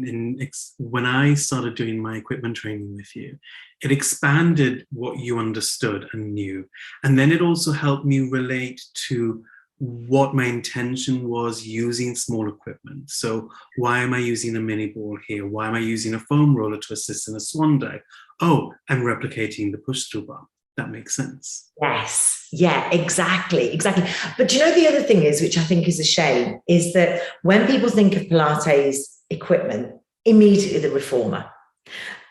When I started doing my equipment training with you, it expanded what you understood and knew. And then it also helped me relate to what my intention was using small equipment. So why am I using a mini ball here? Why am I using a foam roller to assist in a swan dive? Oh, I'm replicating the push-through bar. That makes sense. Yes. Yeah, exactly. But do you know the other thing is, which I think is a shame, is that when people think of Pilates equipment, immediately the reformer.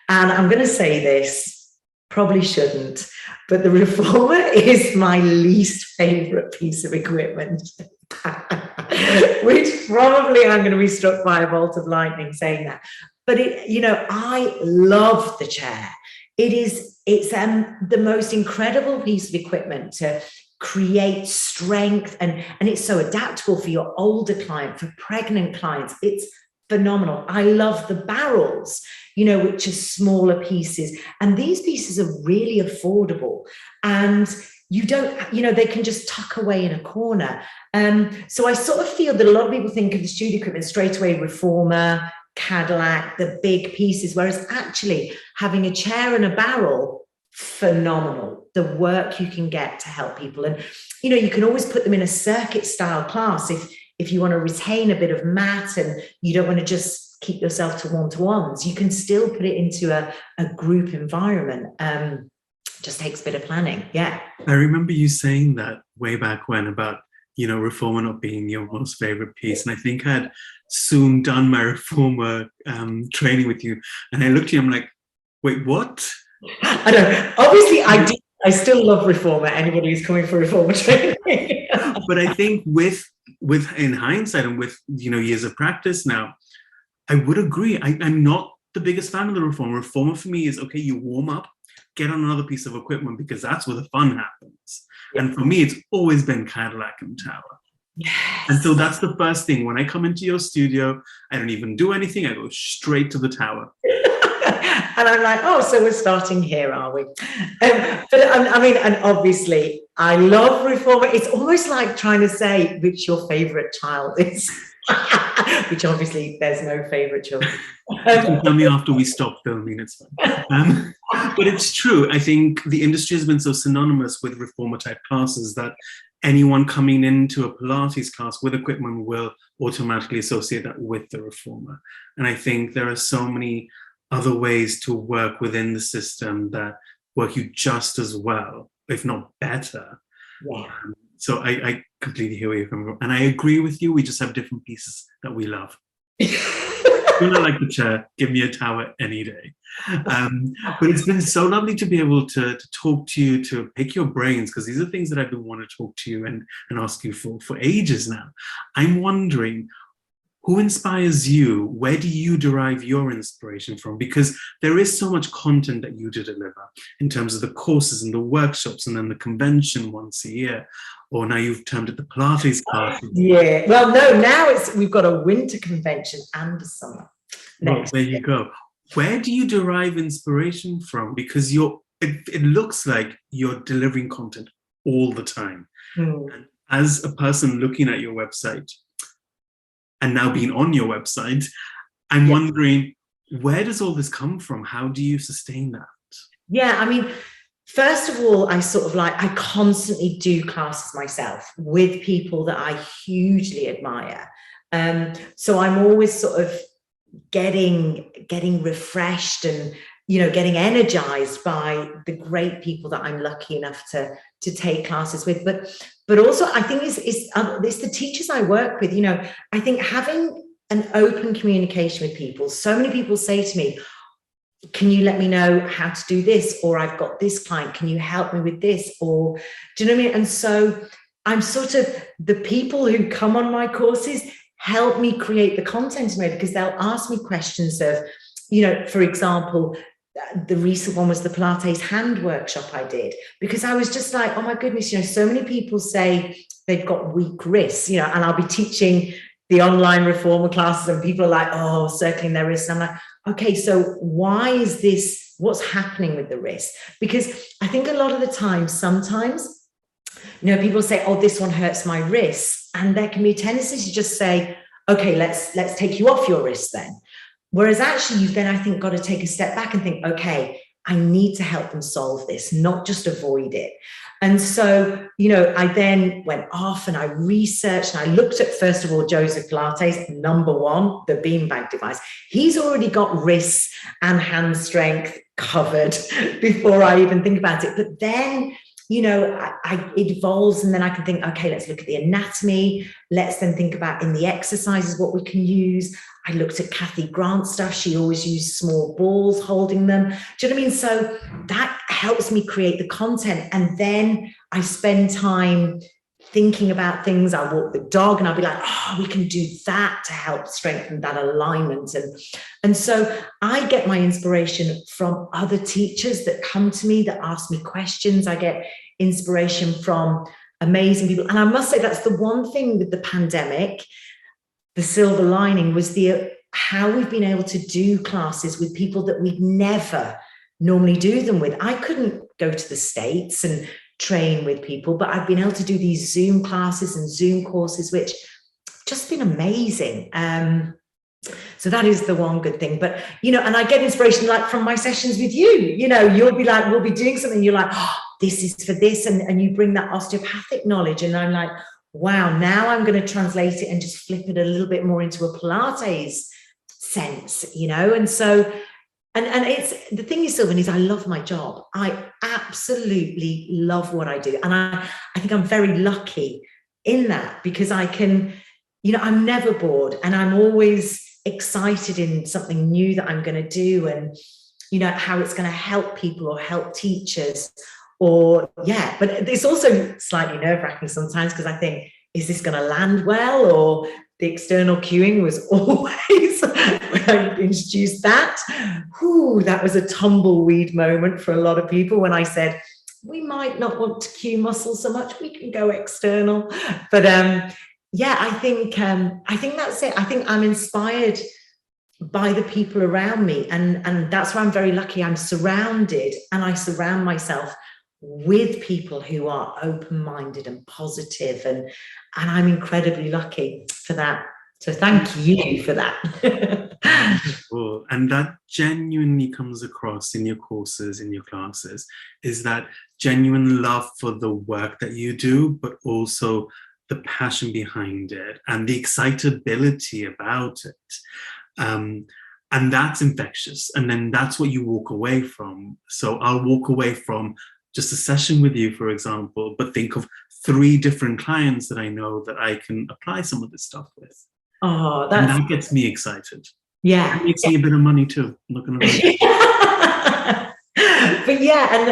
And I'm going to say this, probably shouldn't, but the reformer is my least favorite piece of equipment, which probably I'm going to be struck by a bolt of lightning saying that. But I love the chair. It's the most incredible piece of equipment to create strength, and it's so adaptable for your older client, for pregnant clients. It's phenomenal. I love the barrels, which are smaller pieces, and these pieces are really affordable. And you don't, they can just tuck away in a corner. So I sort of feel that a lot of people think of the studio equipment straight away, reformer, Cadillac, the big pieces, whereas actually having a chair and a barrel, phenomenal. The work you can get to help people. And, you can always put them in a circuit style class if you want to retain a bit of mat and you don't want to just keep yourself to one-to-ones, you can still put it into a group environment. Just takes a bit of planning. Yeah. I remember you saying that way back when about, reformer not being your most favorite piece. And I think I'd soon done my reformer training with you. And I looked at you, I'm like, wait, what? I know. Obviously, I still love reformer. Anybody who's coming for reformer training. But I think with in hindsight and with, years of practice now, I would agree. I'm not the biggest fan of the reformer. Reformer for me is, okay, you warm up, get on another piece of equipment because that's where the fun happens. Yeah. And for me, it's always been Cadillac and tower. Yes. And so that's the first thing. When I come into your studio, I don't even do anything. I go straight to the tower. And I'm like, oh, so we're starting here, are we? But and obviously, I love reformer. It's almost like trying to say which your favorite child is, which obviously there's no favorite children. You can tell me after we stop filming, it's fine. But it's true. I think the industry has been so synonymous with reformer type classes that anyone coming into a Pilates class with equipment will automatically associate that with the reformer. And I think there are so many other ways to work within the system that work you just as well, if not better. Yeah. So I completely hear where you're coming from. And I agree with you. We just have different pieces that we love. Do not like the chair, give me a tower any day. But it's been so lovely to be able to talk to you, to pick your brains, because these are things that I've been wanting to talk to you and ask you for ages now. I'm wondering, who inspires you? Where do you derive your inspiration from? Because there is so much content that you do deliver in terms of the courses and the workshops and then the convention once a year. Or now you've termed it the Pilates class. Yeah, well, no, now we've got a winter convention and a summer. Well, there you go. Where do you derive inspiration from? Because it looks like you're delivering content all the time. And as a person looking at your website, and now being on your website, I'm wondering, where does all this come from? How do you sustain that? Yeah, first of all, I constantly do classes myself with people that I hugely admire. So I'm always sort of getting refreshed and, getting energized by the great people that I'm lucky enough to take classes with. But also I think it's the teachers I work with. I think having an open communication with people. So many people say to me, can you let me know how to do this? Or I've got this client, can you help me with this? Or do you know what I mean? And so I'm sort of, the people who come on my courses help me create the content in a way, because they'll ask me questions of, for example, the recent one was the Pilates hand workshop I did, because I was just like, oh my goodness, so many people say they've got weak wrists, and I'll be teaching the online reformer classes and people are like, oh, circling their wrists. And I'm like, okay, so why is this? What's happening with the wrist? Because I think a lot of the time, sometimes, people say, oh, this one hurts my wrist. And there can be a tendency to just say, okay, let's take you off your wrist then. Whereas actually you've then, I think, got to take a step back and think, okay, I need to help them solve this, not just avoid it. And so, I then went off and I researched and I looked at, first of all, Joseph Pilates, number one, the beanbag device. He's already got wrists and hand strength covered before I even think about it. But then, it evolves and then I can think, okay, let's look at the anatomy. Let's then think about in the exercises what we can use. I looked at Kathy Grant's stuff. She always used small balls holding them. Do you know what I mean? So that helps me create the content. And then I spend time thinking about things. I walk the dog and I'll be like, oh, we can do that to help strengthen that alignment. And so I get my inspiration from other teachers that come to me, that ask me questions. I get inspiration from amazing people. And I must say, that's the one thing with the pandemic, the silver lining was how we've been able to do classes with people that we'd never normally do them with. I couldn't go to the States and train with people, but I've been able to do these Zoom classes and Zoom courses, which have just been amazing. So that is the one good thing. But, and I get inspiration like from my sessions with you. You'll be like, we'll be doing something, you're like, oh, this is for this, and you bring that osteopathic knowledge, and I'm like, wow, now I'm going to translate it and just flip it a little bit more into a Pilates sense, and so and it's the thing is, Sylvan, is I love my job. I absolutely love what I do, and I think I'm very lucky in that, because I can, I'm never bored, and I'm always excited in something new that I'm going to do, and how it's going to help people or help teachers, or but it's also slightly nerve-wracking sometimes, because I think, is this going to land well? Or the external cueing was always, when I introduced that, that was a tumbleweed moment for a lot of people when I said, we might not want to cue muscle so much, we can go external. But I think that's it. I think I'm inspired by the people around me, and that's why I'm very lucky. I'm surrounded, and I surround myself with people who are open-minded and positive, and I'm incredibly lucky for that. So thank you for that. Cool. And that genuinely comes across in your courses, in your classes, is that genuine love for the work that you do, but also the passion behind it and the excitability about it. And that's infectious. And then that's what you walk away from. So I'll walk away from just a session with you, for example, but think of 3 different clients that I know that I can apply some of this stuff with. Oh, and that gets me excited. Yeah. It makes me a bit of money too, looking around. But and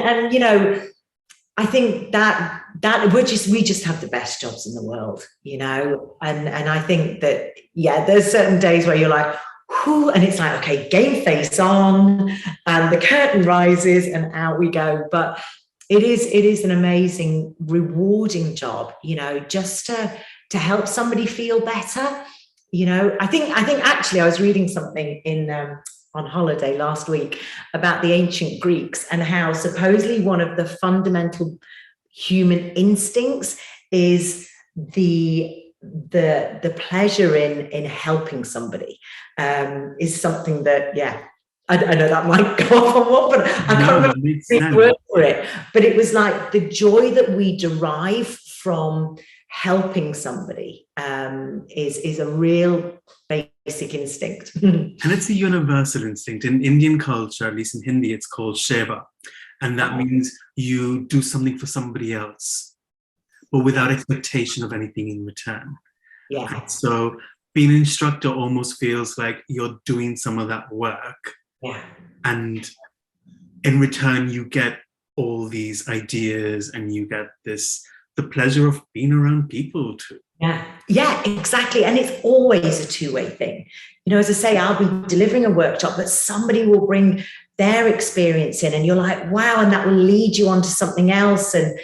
I think that we just have the best jobs in the world, and I think that, there's certain days where you're like, whew, and it's like, okay, game face on, and the curtain rises and out we go. But it is an amazing, rewarding job, just to help somebody feel better. I think actually I was reading something on holiday last week about the ancient Greeks, and how supposedly one of the fundamental human instincts is the pleasure in helping somebody, is something that, I know that might go off on what, but I can't remember the word for it. But it was like the joy that we derive from helping somebody is a real basic instinct. And it's a universal instinct. In Indian culture, at least in Hindi, it's called Seva. And that means you do something for somebody else, but without expectation of anything in return. Yeah. And so being an instructor almost feels like you're doing some of that work. Yeah. And in return, you get all these ideas, and you get the pleasure of being around people too. Yeah, exactly. And it's always a two-way thing. As I say, I'll be delivering a workshop, but somebody will bring their experience in, and you're like, wow, and that will lead you on to something else. And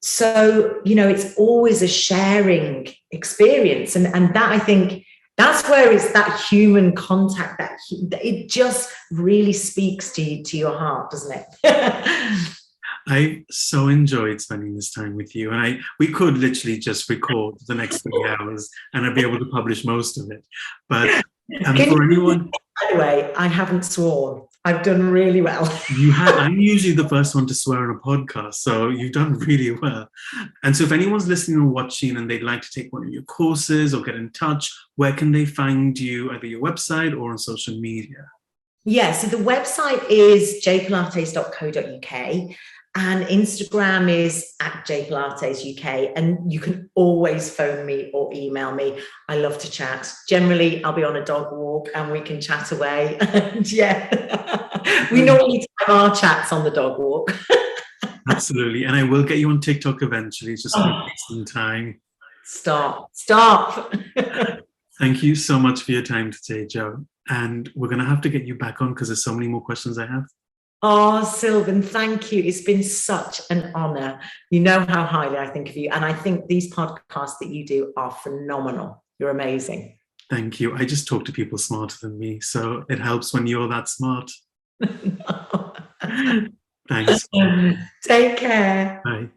so, it's always a sharing experience. And that, I think, that's where it's that human contact, that it just really speaks to your heart, doesn't it? I so enjoyed spending this time with you, and we could literally just record the next 3 hours and I'd be able to publish most of it. But for anyone, by the way, I haven't sworn. I've done really well. You have. I'm usually the first one to swear on a podcast, so you've done really well. And so if anyone's listening or watching and they'd like to take one of your courses or get in touch, where can they find you, either your website or on social media? Yeah, so the website is jpilates.co.uk. And Instagram is at @JPilatesUK, and you can always phone me or email me. I love to chat. Generally, I'll be on a dog walk and we can chat away. And we normally time our chats on the dog walk. Absolutely. And I will get you on TikTok eventually, just for some time. Stop. Thank you so much for your time today, Jo. And we're going to have to get you back on because there's so many more questions I have. Oh, Sylvan, thank you. It's been such an honor. You know how highly I think of you. And I think these podcasts that you do are phenomenal. You're amazing. Thank you. I just talk to people smarter than me, so it helps when you're that smart. Thanks. Take care. Bye.